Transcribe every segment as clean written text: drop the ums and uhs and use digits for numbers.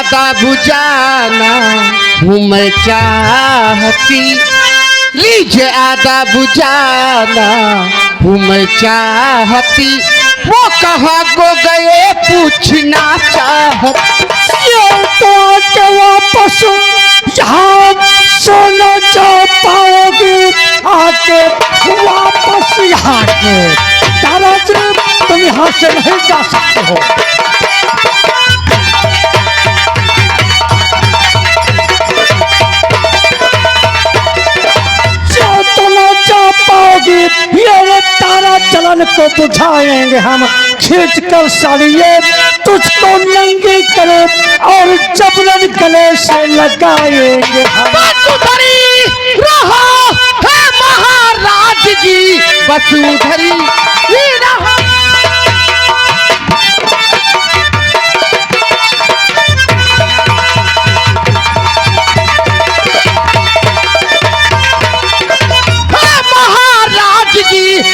आधा बुझाना हूँ मैं चाहती, लीजिए आधा बुझाना हूँ मैं चाहती, वो कहाँ को गए पूछना चाहती। तो आके वापस यहाँ सोना चाह पाओगी, आके वापस यहाँ के। तारा जी तुम यहाँ से नहीं जा सकते हो। पाओगी ये तारा चलन को बुझाएंगे हम, खींच कर साड़िए तुझको नंगी करे और जबरन गले से लगाएंगे हम। वसुधरी रहो है महाराज जी, वसुधरी रहो।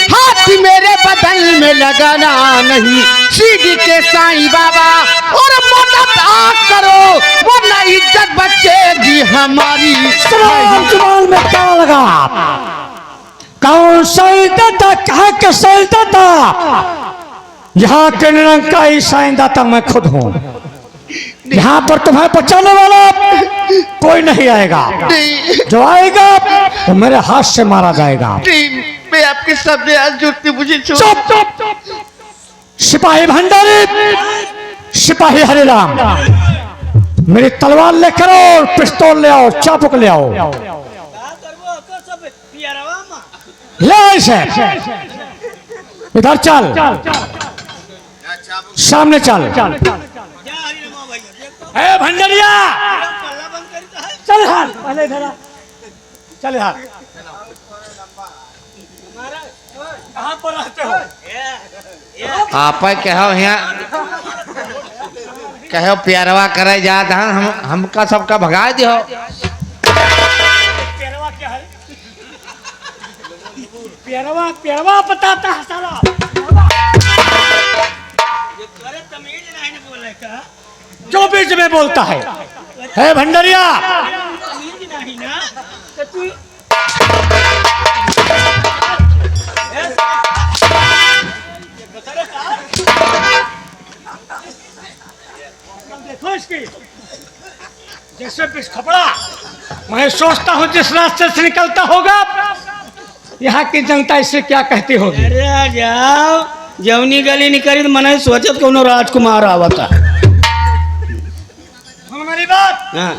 हाथ मेरे बदन में लगाना नहीं, सीधी के साईं बाबा और मदद आ करो, वरना इज्जत बचेगी हमारी। जुबान में क्या लगा? कौन साईंदाता? कहाँ के साईंदाता? यहाँ के निरंकारी साईंदाता मैं खुद हूँ। यहाँ पर तुम्हें बचाने वाला कोई नहीं आएगा, जो आएगा वो मेरे हाथ से मारा जाएगा। मैं आपके सामने हाथ जोड़ती, मुझे चुप। सिपाही भंडारी, सिपाही हरिराम, मेरी तलवार लेकर आओ और पिस्तौल ले आओ, चाबुक ले आओ। ले इसे, इधर चल, सामने चल। ए भंडारिया, चल हाल पहले इधर, चल हाल। कहाँ पर रहते हो? आप कहो यहाँ कहो प्यारवा करे जात हम हमका सबका भगा दियो। प्यारवा क्या है? प्यारवा बताता है साला। जो बीच में बोलता है भंडारिया। जैसे पिस खपड़ा, मैं सोचता हूँ जिस रास्ते से निकलता होगा यहाँ की जनता इससे क्या कहती होगी। अरे जाओ, जवनी गली निकली तो मैंने सोचत कोनो राजकुमार आवता। मेरी बात हाँ,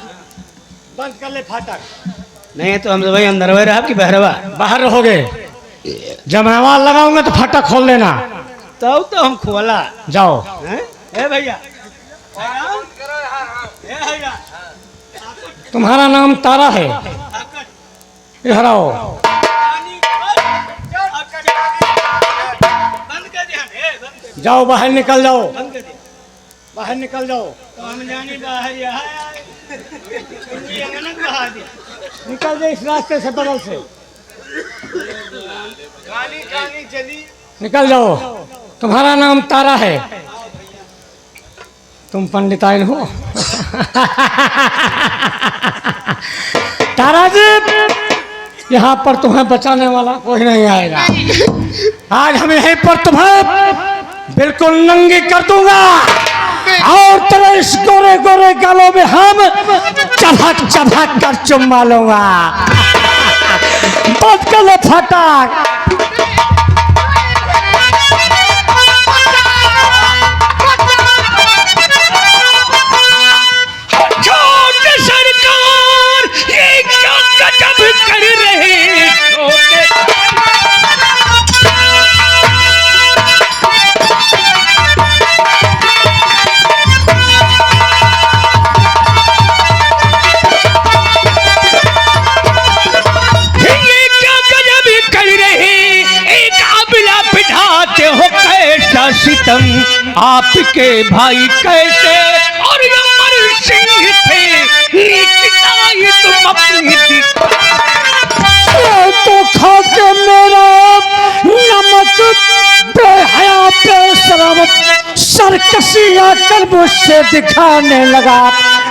बंद कर ले फाटक। नहीं तो हम तो भाई अंदर रहा कि बहरवा बाहर रहोगे। जब मैं आवाज लगाऊंगा तो फाटक खोल लेना। तो हम खोला। जाओ। ए भैया, तुम्हारा नाम तारा है, इधर आओ। जाओ बाहर निकल जाओ, बाहर निकल जाओ। निकल जाए इस रास्ते से, बगल से निकल जाओ। तुम्हारा नाम तारा है, तुम पंडिताइन हो। तारा जी, यहाँ पर तुम्हें बचाने वाला कोई नहीं आएगा। आज हम यहीं पर तुम्हें बिल्कुल नंगी कर दूंगा और तेरे इस गोरे गोरे गालों में हम चभक चभक कर चुम्मा लूंगा। बंद कर लो फाटक। सितम आपके भाई कैसे और अमर सिंह थे, तुम अपनी तो खा के मेरा नमक बेहया बेशरम सरकशी आकर मुझसे दिखाने लगा,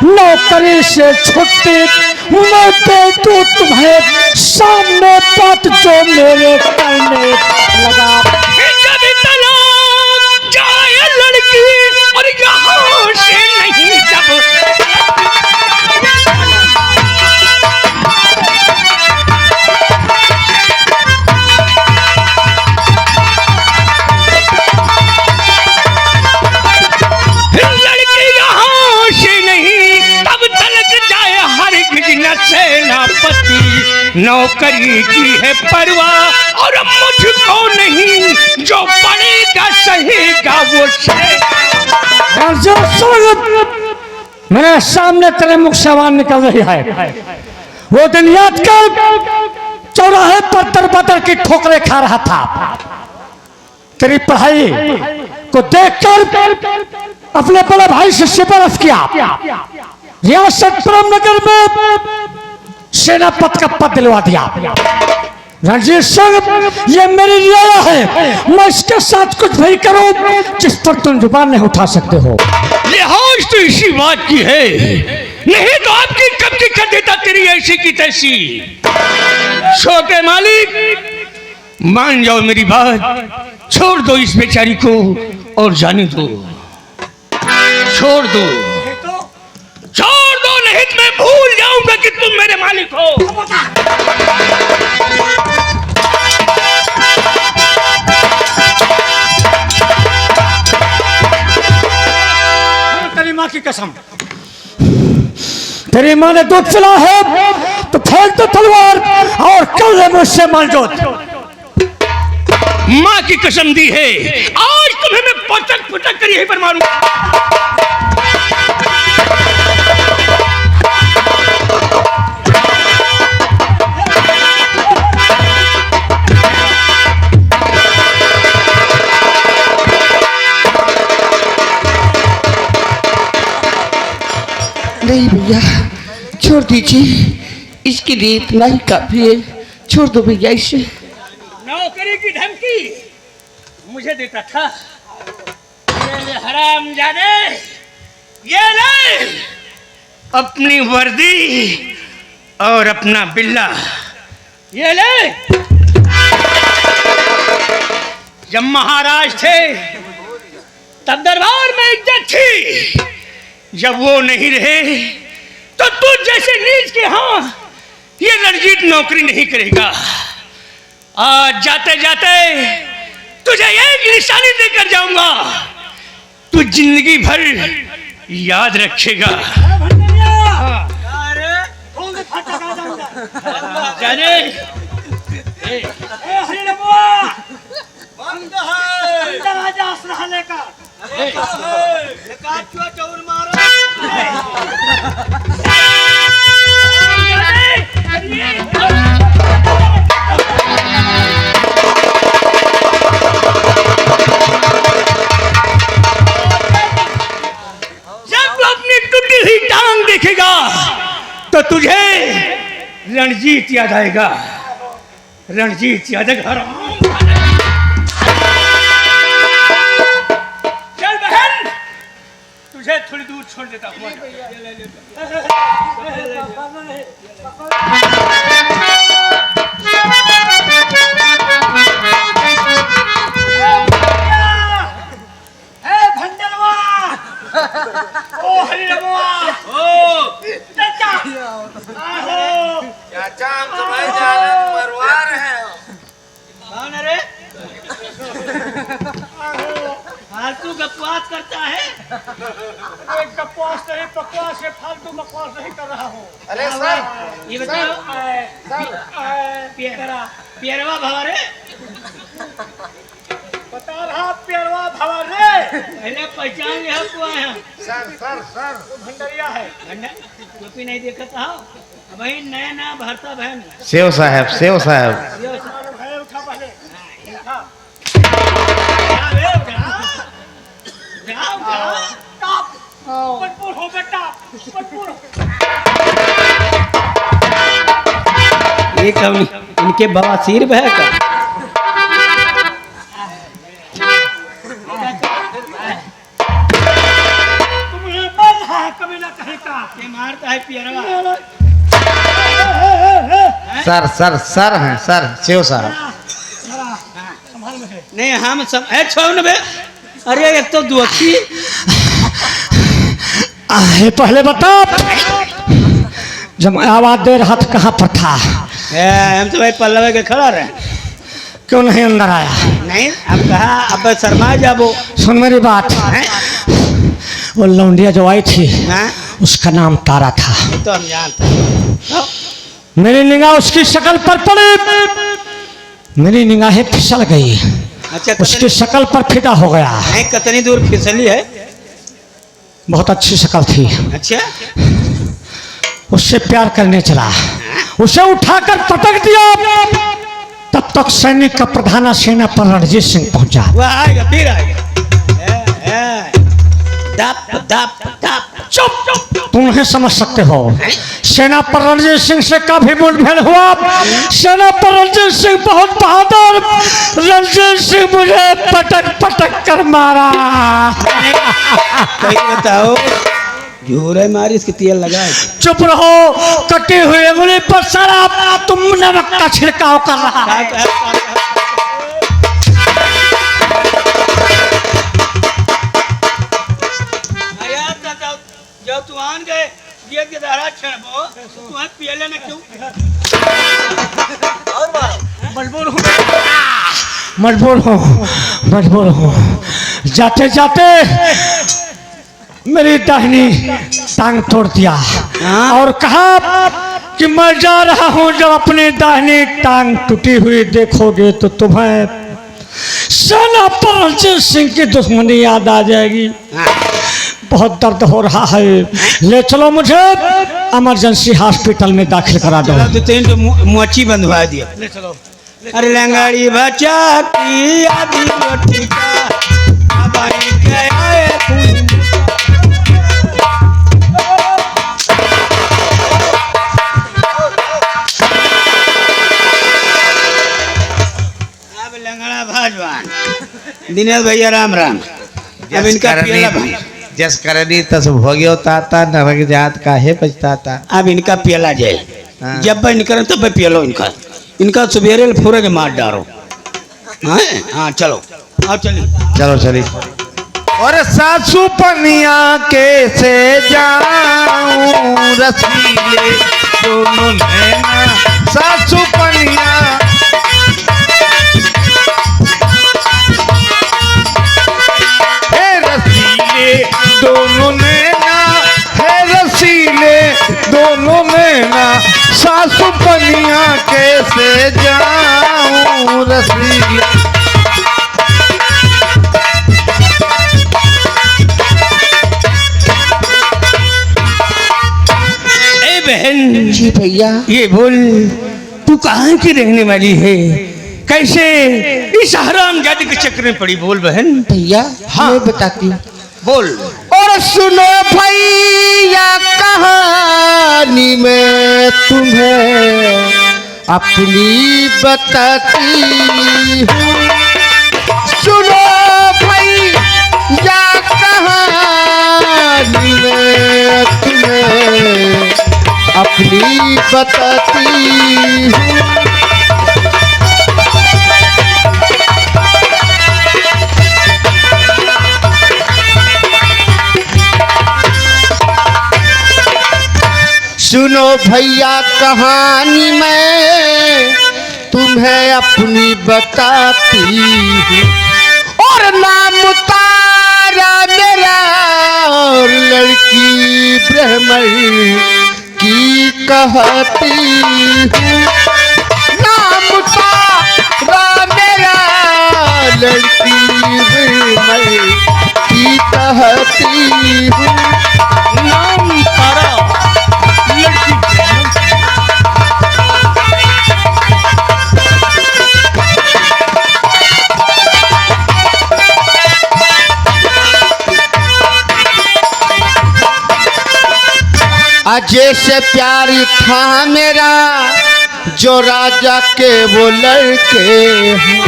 नौकरी से छुट्टी मैं दे दूं तुम्हें, सामने बात जो मेरे करने लगा। जब तलाक जाए लड़की और यहाँ से नहीं जब सेनापति नौकरी की है परवाह और मुझको नहीं, जो पड़ेगा सहेगा वो मेरे सामने तेरे मुख से आवाज निकल रही है, वो दिन याद कर चौराहे पर दरबदर की ठोकरें खा रहा था। तेरी पढ़ाई को देखकर अपने बड़े भाई से सिफारिश किया, रियासत प्रेमनगर में सेनापति का पद दिलवा दिया। रणजीत सिंह, ये मेरी रियाया है, मैं इसके साथ कुछ भी करूं जिस पर तुम जुबान नहीं उठा सकते हो। लिहाज तो इसी बात की है, नहीं तो आपकी कब्जी कर देता तेरी ऐसी की तैसी। छोटे मालिक मान जाओ मेरी बात, छोड़ दो इस बेचारी को और जाने दो, छोड़ दो, छोड़ दो, नहीं तो मैं भूल जाऊंगा कि तुम मेरे मालिक हो। तेरी माँ की कसम, तेरी माँ ने दूध पिला है तो फेंक दो तलवार और कर ले मुझसे मालजोत। माँ की कसम दी है, आज तुम्हें मैं पटक पटक कर यहीं पर मारूंगा। नहीं भैया, छोड़ दीजिए, इसके लिए इतना ही काफी है, छोड़ दो भैया इसे। नौकरी की धमकी मुझे देता था, ये ले हरामजादे, ये ले अपनी वर्दी और अपना बिल्ला, ये ले। जब महाराज थे तब दरबार में इज्जत थी, जब वो नहीं रहे तो तू जैसे नीच के हाँ ये रणजीत नौकरी नहीं करेगा। आज जाते जाते तुझे एक निशानी देकर जाऊंगा, तू जिंदगी भर याद रखेगा। जाने देखेगा तो तुझे रणजीत याद आएगा, रणजीत याद आएगा। चल बहन, तुझे थोड़ी दूर छोड़ देता हूँ। चाचा हम तुम्हारे जान मरवा रहे हैं। कौन अरे फालतू बकवास करता है? एक बकवास नहीं, बकवास है, फालतू बकवास नहीं कर रहा हूँ। अरे सर, ये बताओ पियरवा भंवरे बता रहा पियरवा भंवरे, पहले पहचान लिया को आया। सर सर सर भंडरिया है। भंडर टोपी नहीं देखा था वही नया नया भरता बहन। सेव साहब, सेव साहब, उठा पहले, हो बेटा, ये कौन इनके बवासीर बह का? मारता है पियरवा। सर सर सर हैं सर शिव साहब। नहीं हम सब है छोड़ बे। अरे एक तो दुखी आहे पहले बता, जब आवाज दे रहा था कहाँ पर था? हम तो भाई पल्लव के खड़ा रहे। क्यों नहीं अंदर आया? नहीं अब कहा अब शर्मा जाबो। सुन मेरी बात, वो लौंडिया जो आई थी हाँ? उसका नाम तारा था। ये तो हम जानते हैं। मेरी निगाह उसकी शक्ल पर पड़ी, मेरी निगाहें फिसल गई, अच्छा उसकी शक्ल पर फिदा हो गया। नहीं कितनी दूर फिसली है? बहुत अच्छी शक्ल थी। अच्छा उससे प्यार करने चला, उसे उठाकर पटक दिया। तब तक सैनिक का प्रधान सेना पर रणजीत सिंह पहुंचा। वो आएगा फिर आएगा। दप दप दप। चुप चुप, तुम नहीं समझ सकते हो। सेना पर रणजीत सिंह से कभी मुठभेड़ हुआ? सेना पर रणजीत सिंह बहुत बहादुर, रणजीत सिंह मुझे पटक पटक कर मारा। कहीं बताओ झूरे मारी इसके तेल लगा। चुप रहो, कटी हुई अंगुली पर सारा तुम नमक का छिड़काव कर रहा है। जब तू आन गए ये के दारा छड़बो तू हाथ पियले ना क्यों? मजबूर हो। जाते जाते मेरी दाहिनी टांग तोड़ दिया और कहा कि मैं जा रहा हूं, जब अपनी दाहिनी टांग टूटी हुई देखोगे तो तुम्हें सेना पर रणजीत सिंह की दुश्मनी याद आ जाएगी। बहुत दर्द हो रहा है, ले चलो मुझे इमरजेंसी हॉस्पिटल में दाखिल करा दो। तो तीन तो मोची बंधवा दिया। ले चलो। अरे लंगाड़ी बचा की आदि रोटी का अब आई के आए अब लंगड़ा भाजवान दिनेश भैया राम राम। अब इनका पियला भाई जस करनी तस भोग्यो ताता नरक जात का है पछताता। अब इनका पियला जाए। जब इनका तब पियलो इनका सुबेरे फूरे के मार डारो। हाँ चलो आओ चलिए। चलो चली। और सासू पनिया कैसे जाऊं रसीले दोनों नैना, सासू पनिया है रसीले दोनों नैना, है रसीले दोनों नैना, सासू पनिया कैसे जाऊं रसीले। बहन जी भैया, ये बोल तू कहाँ की रहने वाली है? कैसे इस हरामजादी के चक्कर में पड़ी? बोल बहन। भैया हाँ। मैं बताती हूँ। बोल। और सुनो भैया कहानी में तुम्हें अपनी बताती हूँ। सुनो भैया कहानी में तुम्हें अपनी बताती हूँ। सुनो भैया कहानी में तुम्हें अपनी बताती हूँ। और नाम तारा मेरा और लड़की ब्रह्मण की कहती हूँ। नाम तारा मेरा लड़की ब्रह्मण की कहती हूँ। नाम तारा अजय से प्यारी था मेरा जो राजा के वो लड़के हैं।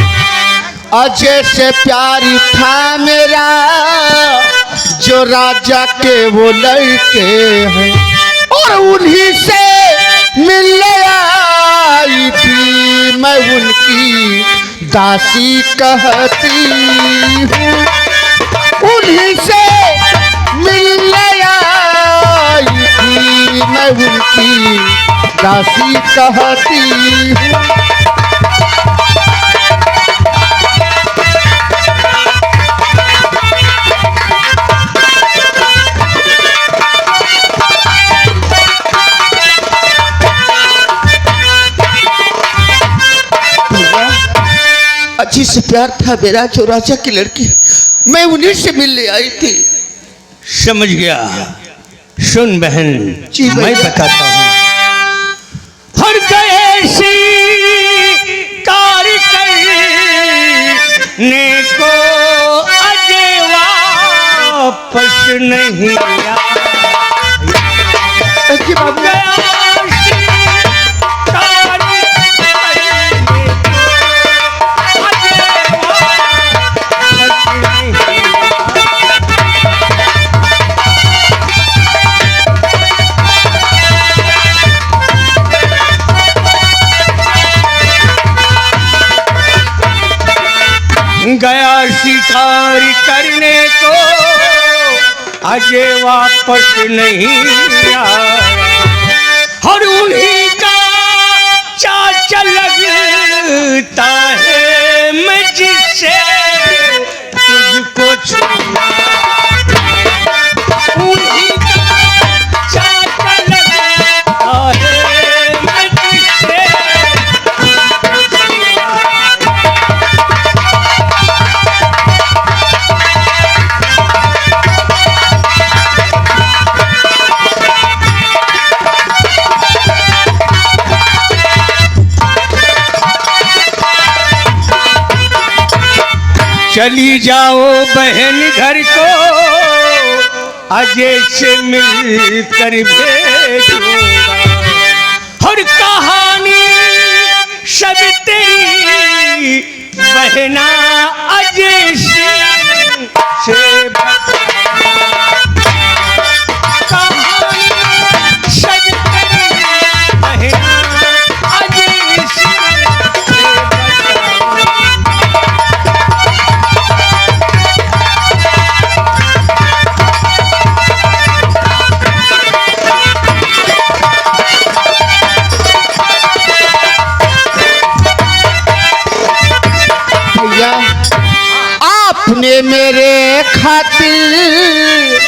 अजय से प्यारी था मेरा जो राजा के वो लड़के हैं। दासी कहती हूँ, उन्हीं से मिलने आई थी मैं, उनकी दासी कहती हूँ। अच्छी से प्यार था मेरा, जो राजा की लड़की, मैं उन्हीं से मिलने आई थी। समझ गया। सुन बहन, जी मैं भैया। बताता हूँ। हर कैसी कार्य करने को अजय वापस नहीं आया। जी बाबू, गया शिकार करने को अजय वापस नहीं आया, और उन्हीं का चाचा लगता है मैं जिससे तुझको छुआ। उन्हीं का चाचा लगता है मैं जिससे चली जाओ बहन घर को अजय से मिल कर भेजूंगा, और कहानी सब तेरी बहना अजय से कहानी सब तेरी बहना अजय से आपने मेरे खातिर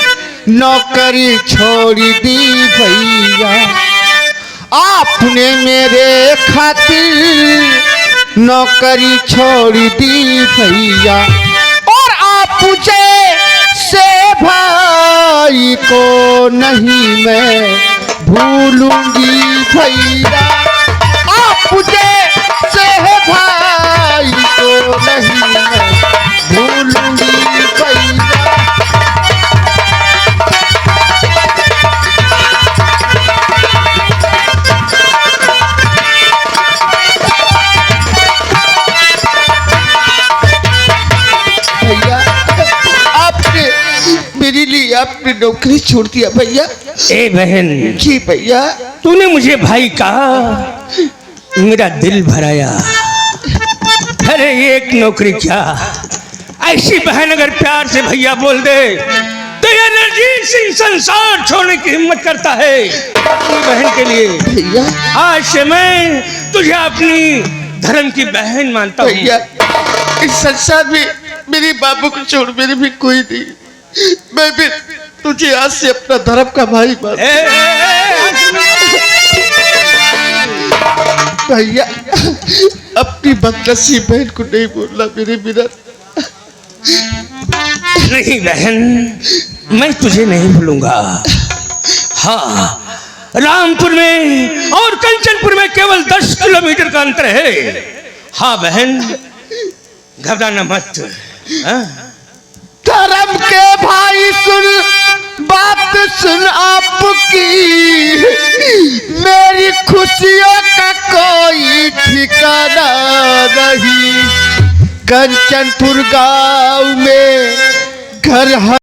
नौकरी छोड़ दी भैया, आपने मेरे खातिर नौकरी छोड़ दी भैया, और आप जैसे भाई को नहीं मैं भूलूंगी भैया, आप जैसे भाई को नहीं मैं भूलूंगी भैया। भैया, आपने मेरे लिए आपने नौकरी छोड़ दिया भैया। ए बहन, जी भैया। तूने मुझे भाई कहा, मेरा दिल भराया। अरे एक नौकरी क्या, ऐसी बहन अगर प्यार से भैया बोल दे तो ये रणजीत सिंह संसार छोड़ने की हिम्मत करता है अपनी बहन के लिए। भैया, आज से मैं तुझे अपनी धर्म की बहन मानता हूँ। भैया, इस संसार में मेरे बाबू को छोड़ मेरे भी कोई नहीं, मैं भी तुझे आज से अपना धर्म का भाई मानता हूं। भैया, अपनी बदनसीब बहन को नहीं बोलना मेरे बिना। नहीं बहन, मैं तुझे नहीं भूलूंगा। हाँ, रामपुर में और कंचनपुर में केवल 10 किलोमीटर का अंतर है। हाँ बहन, घबराना मत। हाँ? धर्म के भाई सुन, बात सुन आपकी, मेरी खुशियों का कोई ठिकाना नहीं। कंचनपुर गांव में घर